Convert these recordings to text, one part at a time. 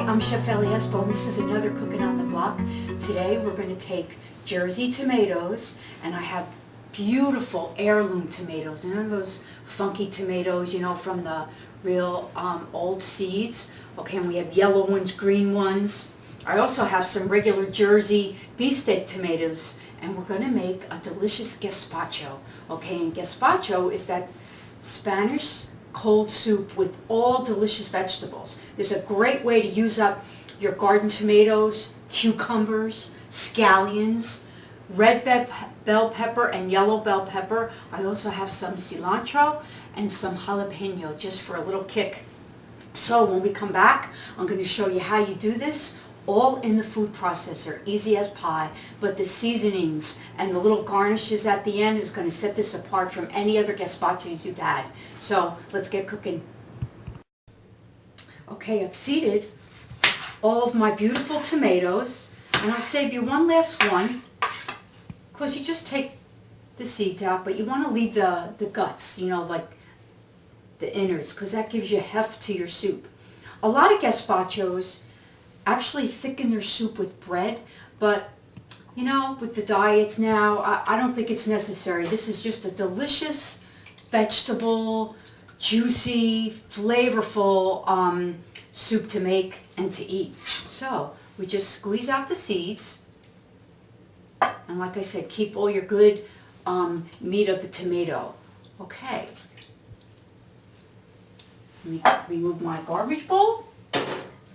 I'm Chef Ellie Espo, and this is another Cooking on the Block. Today we're going to take Jersey tomatoes, and I have beautiful heirloom tomatoes. You know those funky tomatoes, you know, from the real old seeds? Okay, and we have yellow ones, green ones. I also have some regular Jersey beefsteak tomatoes, and we're going to make a delicious gazpacho. Okay, and gazpacho is that Spanish cold soup with all delicious vegetables. It's a great way to use up your garden tomatoes, cucumbers, scallions, red bell pepper and yellow bell pepper. I also have some cilantro and some jalapeno just for a little kick. So when we come back, I'm going to show you how you do this all in the food processor, easy as pie, but the seasonings and the little garnishes at the end is going to set this apart from any other gazpachos you've had. So let's get cooking. Okay, I've seeded all of my beautiful tomatoes, and I'll save you one last one, because you just take the seeds out, but you want to leave the guts, you know, like the innards, because that gives you heft to your soup. A lot of gazpachos actually thicken their soup with bread, but you know, with the diets now, I don't think it's necessary. This is just a delicious vegetable, juicy, flavorful soup to make and to eat. So we just squeeze out the seeds, and like I said, keep all your good meat of the tomato. Okay, let me remove my garbage bowl,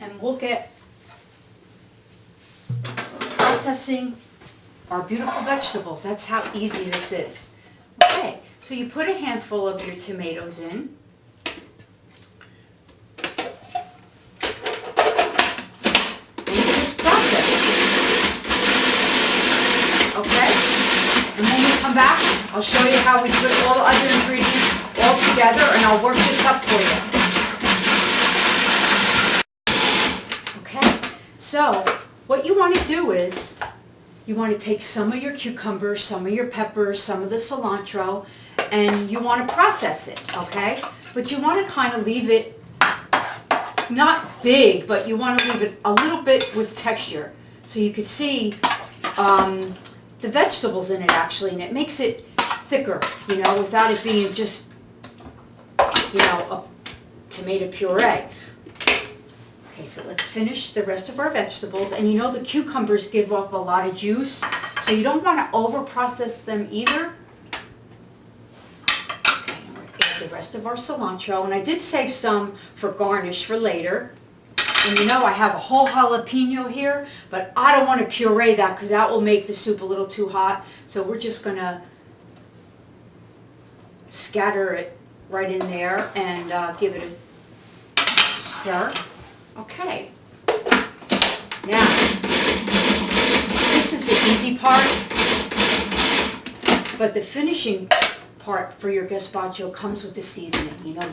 and we'll get processing our beautiful vegetables. That's how easy this is. Okay, so you put a handful of your tomatoes in. And you just process it. Okay? And when we come back, I'll show you how we put all the other ingredients all together, and I'll work this up for you. Okay? So what you want to do is, you want to take some of your cucumbers, some of your peppers, some of the cilantro, and you want to process it, okay? But you want to kind of leave it not big, but you want to leave it a little bit with texture. So you can see the vegetables in it actually, and it makes it thicker, you know, without it being just, you know, a tomato puree. Okay, so let's finish the rest of our vegetables. And you know the cucumbers give up a lot of juice, so you don't want to over process them either. Okay, and we're going to add the rest of our cilantro, and I did save some for garnish for later. And you know I have a whole jalapeno here, but I don't want to puree that because that will make the soup a little too hot. So we're just going to scatter it right in there and give it a stir. Okay, now, this is the easy part, but the finishing part for your gazpacho comes with the seasoning. You know,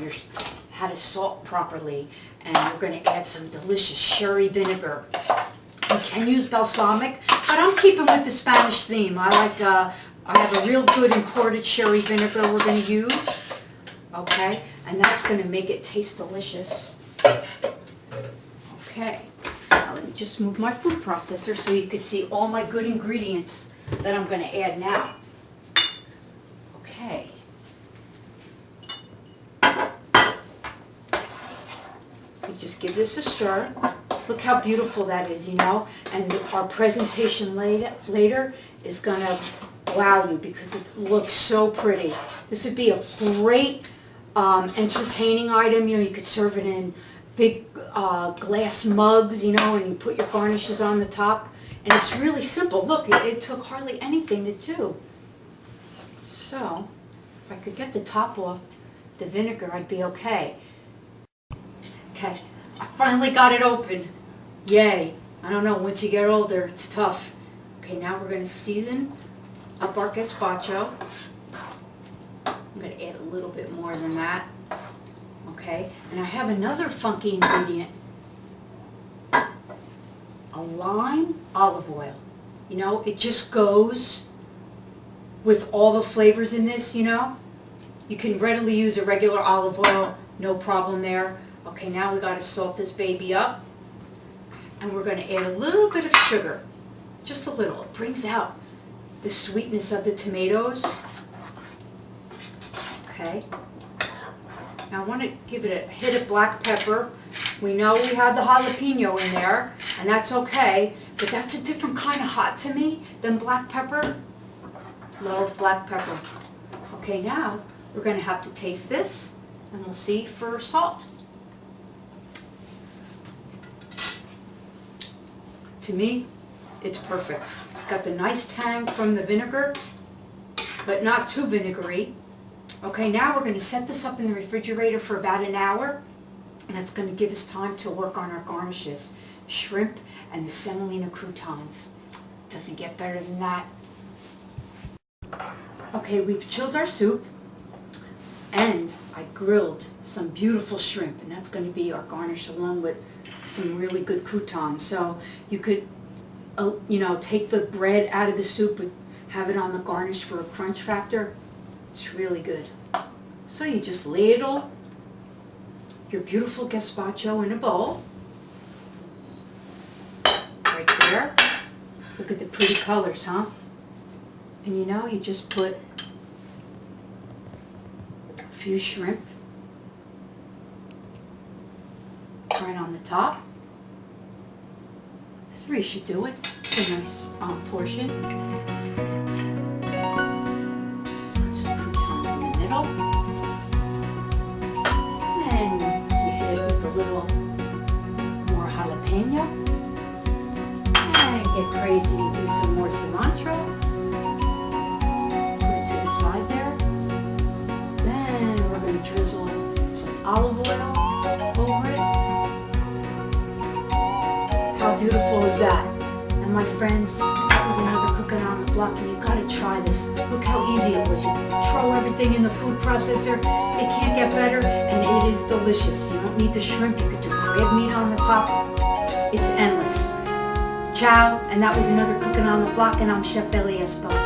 how to salt properly, and we're going to add some delicious sherry vinegar. You can use balsamic, but I'm keeping with the Spanish theme. I have a real good imported sherry vinegar we're going to use, okay, and that's going to make it taste delicious. Okay, now let me just move my food processor so you can see all my good ingredients that I'm going to add now. Okay. We just give this a stir. Look how beautiful that is, you know, and our presentation later is going to wow you because it looks so pretty. This would be a great entertaining item. You know, you could serve it in big glass mugs, you know, and you put your garnishes on the top. And it's really simple. Look, it took hardly anything to do. So, if I could get the top off the vinegar, I'd be okay. Okay, I finally got it open. Yay. I don't know, once you get older, it's tough. Okay, now we're going to season up our gazpacho. I'm going to add a little bit more than that. Okay, and I have another funky ingredient, a lime olive oil. You know, it just goes with all the flavors in this, you know. You can readily use a regular olive oil, no problem there. Okay, now we got to salt this baby up. and we're going to add a little bit of sugar, just a little. It brings out the sweetness of the tomatoes. Okay. Now I want to give it a hit of black pepper. We know we have the jalapeno in there, and that's okay, but that's a different kind of hot to me than black pepper. Love black pepper. Okay, now we're going to have to taste this, and we'll see for salt. To me, it's perfect. Got the nice tang from the vinegar, but not too vinegary. Okay, now we're going to set this up in the refrigerator for about an hour, and that's going to give us time to work on our garnishes. Shrimp and the semolina croutons. Doesn't get better than that. Okay, we've chilled our soup, and I grilled some beautiful shrimp, and that's going to be our garnish along with some really good croutons. So you could, take the bread out of the soup and have it on the garnish for a crunch factor. It's really good. So you just ladle your beautiful gazpacho in a bowl. Right there. Look at the pretty colors, huh? And you just put a few shrimp right on the top. 3 should do it. It's a nice portion. Put some croutons in the middle. And you hit it with a little more jalapeno. And get crazy and do some more cilantro. Put it to the side there. Then we're going to drizzle some olive oil over it. How beautiful is that? And my friends, that was another cooking on the block, and you gotta try this. Look how easy it was. You throw everything in the food processor. It can't get better, and it is delicious. You don't need the shrimp. You could do crab meat on the top. It's endless. Ciao, and that was another cooking on the block, and I'm Chef Ellie Espo.